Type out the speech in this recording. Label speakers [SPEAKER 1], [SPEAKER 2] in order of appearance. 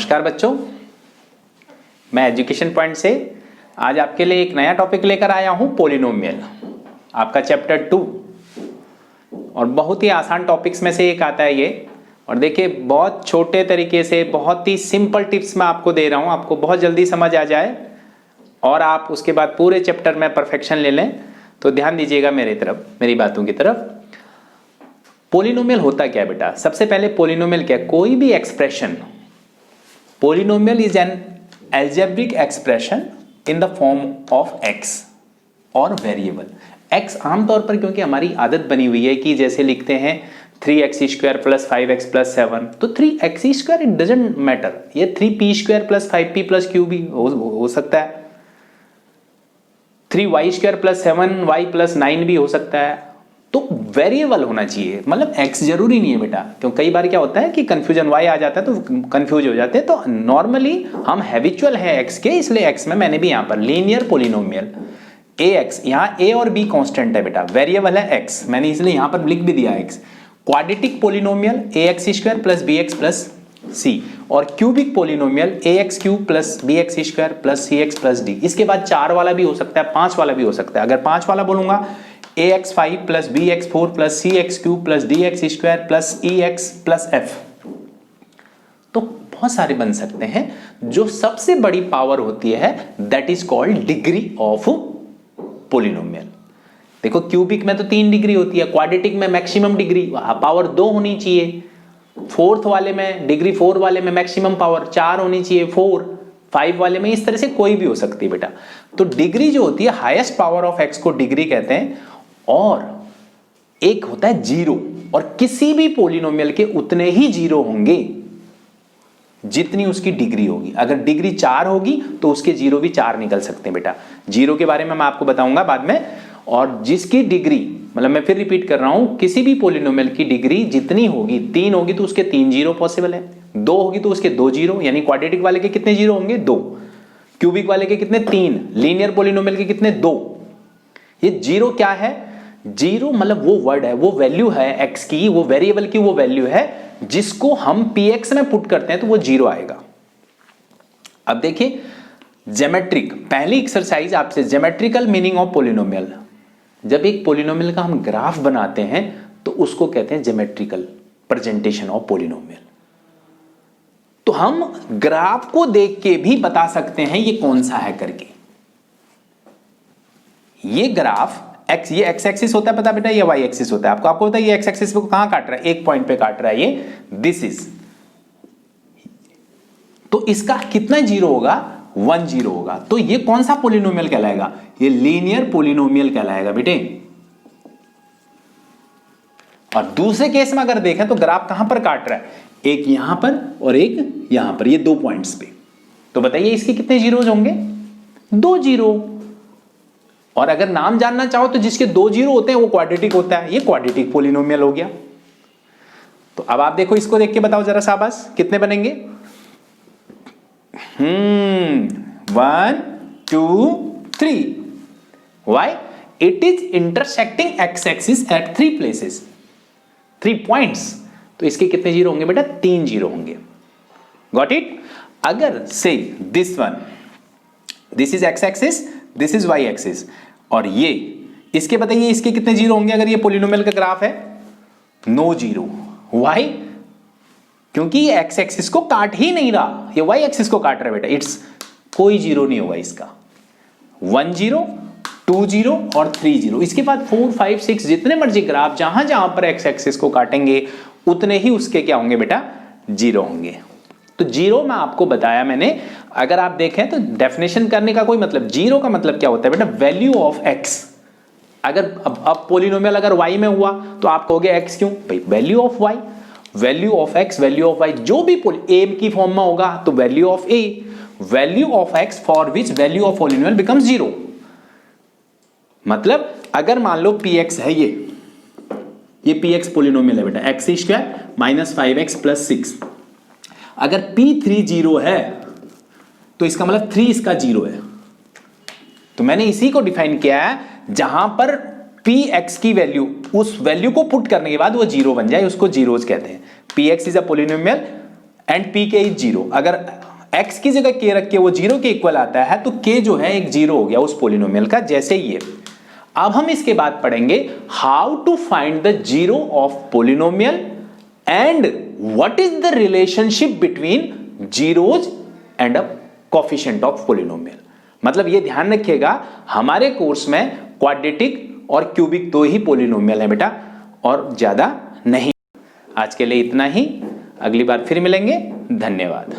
[SPEAKER 1] नमस्कार बच्चों, मैं एजुकेशन पॉइंट से आज आपके लिए एक नया टॉपिक लेकर आया हूं, पोलिनोमियल। आपका चैप्टर 2 और बहुत ही आसान टॉपिक्स में से एक आता है ये। और देखिए, बहुत छोटे तरीके से बहुत ही सिंपल टिप्स मैं आपको दे रहा हूं, आपको बहुत जल्दी समझ आ जाए और आप उसके बाद पूरे चैप्टर में परफेक्शन ले लें। तो ध्यान दीजिएगा मेरी तरफ, मेरी बातों की तरफ। पोलिनोमियल होता क्या है बेटा? सबसे पहले पोलिनोमियल क्या है? कोई भी expression, polynomial is an algebraic expression in the form of x और वेरिएबल x। आमतौर पर क्योंकि हमारी आदत बनी हुई है कि जैसे लिखते हैं 3x² + 5x + 7, तो 3x² इट डजंट मैटर, ये 3p² + 5p + q भी हो सकता है, 3y² + 7y + 9 भी हो सकता है। तो वेरिएबल होना चाहिए, मतलब x जरूरी नहीं है बेटा। क्यों कई बार क्या होता है कि कंफ्यूजन y आ जाता है तो कंफ्यूज हो जाते हैं। तो नॉर्मली हम हैबिचुअल है x के, इसलिए x में मैंने भी यहां पर लीनियर पोलिनोमियल ax, यहां a और b कांस्टेंट है बेटा, वेरिएबल है x, मैंने इसलिए यहां पर लिख भी दिया x। Quadratic polynomial ax² + bx + c और cubic polynomial ax³ + bx² + cx + d। इसके बाद 4 वाला भी हो सकता है, 5 वाला भी हो सकता है। अगर 5 वाला बोलूंगा ax5 + bx4 + cx³ + dx² + ex + f, तो बहुत सारे बन सकते हैं। जो सबसे बड़ी पावर होती है that is called degree of polynomial. देखो क्यूबिक में तो 3 डिग्री होती है, क्वाड्रेटिक में मैक्सिमम डिग्री पावर 2 होनी चाहिए, फोर्थ वाले में डिग्री 4 वाले में मैक्सिमम पावर 4 होनी चाहिए, 4 5 वाले में, इस तरह से कोई भी हो सकती है बेटा। तो डिग्री जो होती है, हाईएस्ट पावर ऑफ एक्स को डिग्री कहते हैं। और एक होता है जीरो, और किसी भी पोलिनोमियल के उतने ही जीरो होंगे जितनी उसकी डिग्री होगी। अगर डिग्री 4 होगी तो उसके जीरो भी 4 निकल सकते हैं बेटा। जीरो के बारे में मैं आपको बताऊंगा बाद में। और जिसकी डिग्री, मतलब मैं फिर रिपीट कर रहा हूं, किसी भी पोलिनोमियल की डिग्री जितनी होगी, 3 होगी तो उसके 3 जीरो पॉसिबल है, 2 होगी तो उसके 2 जीरो, यानी क्वाड्रेटिक वाले के कितने जीरो होंगे? 2, क्यूबिक वाले के कितने? 3, लीनियर पोलिनोमियल के कितने? 2। ये जीरो क्या है? जीरो मतलब वो वर्ड है, वो वैल्यू है एक्स की, वो वेरिएबल की वो वैल्यू है जिसको हम px में पुट करते हैं तो वो जीरो आएगा। अब देखिए ज्योमेट्रिक, पहली एक्सरसाइज आपसे, ज्योमेट्रिकल मीनिंग ऑफ पोलिनोमियल। जब एक पोलिनोमियल का हम ग्राफ बनाते हैं तो उसको कहते हैं ज्योमेट्रिकल प्रेजेंटेशन ऑफ पोलिनोमियल। तो हम ग्राफ को देख के भी बता सकते हैं ये कौन सा है करके। ये ग्राफ x, ये x एक्सिस होता है पता बेटा, ये y एक्सिस होता है। आपको पता है ये x एक्सिस को कहां काट रहा है? एक पॉइंट पे काट रहा है, ये दिस इज। तो इसका कितना जीरो होगा? 1 जीरो होगा। तो ये कौन सा पोलिनोमियल कहलाएगा? ये लीनियर पोलिनोमियल कहलाएगा बेटे। और दूसरे केस में अगर देखें तो ग्राफ कहां पर काट रहा है? एक यहां पर और एक यहां पर, ये 2 पॉइंट्स पे। तो बताइए इसके कितने जीरोज होंगे? 2 जीरो। और अगर नाम जानना चाहो तो जिसके 2 जीरो होते हैं वो क्वाड्रेटिक होता है, ये क्वाड्रेटिक पोलिनोमियल हो गया। तो अब आप देखो, इसको देख के बताओ जरा शाबाश, कितने बनेंगे? 1 2 3। Why? It is intersecting x axis at 3 places, 3 points। तो इसके कितने जीरो होंगे बेटा? 3 जीरो होंगे। Got it? अगर से this one, this is x axis, this is y axis, और ये इसके बताइए इसके कितने जीरो होंगे अगर ये पोलिनोमियल का ग्राफ है? No zero. Why? क्योंकि ये x एक्सिस को काट ही नहीं रहा, ये y एक्सिस को काट रहा है बेटा। इट्स कोई जीरो नहीं होगा इसका। 1 जीरो, 2 जीरो और 3 जीरो। इसके बाद 4 5 6 जितने मर्जी ग्राफ जहां जहां पर x एक्सिस को काटेंगे उतने ही उसके क्या होंगे बेटा? जीरो होंगे। तो जीरो में आपको बताया मैंने। अगर आप देखें तो डेफिनेशन करने का कोई मतलब, जीरो का मतलब क्या होता है बेटा? Value of x। अगर अब पोलिनोमियल अगर y में हुआ तो आप कहोगे x क्यों भाई? Value of y, value of x, value of y, जो भी a की फॉर्म में होगा तो value of a, value of x for which value of polynomial becomes zero. मतलब अगर मान लो px है, ये px पोलिनोमियल है बेटा, x² - 5x + 6। अगर p3 जीरो है तो इसका मतलब 3 इसका जीरो है। तो मैंने इसी को डिफाइन किया है, जहां पर px की वैल्यू, उस वैल्यू को पुट करने के बाद वो जीरो बन जाए, उसको जीरोज कहते हैं। px is a polynomial and P के इज जीरो। अगर x की जगह k रख के वो जीरो के इक्वल आता है तो k जो है एक जीरो हो गया उस पोलिनोमियल का, जैसे ये। अब हम इसके बाद पढ़ेंगे how to find the zero of polynomial and what is the relationship between zeros and a coefficient of polynomial. मतलब ये ध्यान रखिएगा, हमारे कोर्स में क्वाड्रेटिक और क्यूबिक दो ही पोलिनोमियल है बेटा, और ज्यादा नहीं। आज के लिए इतना ही, अगली बार फिर मिलेंगे। धन्यवाद।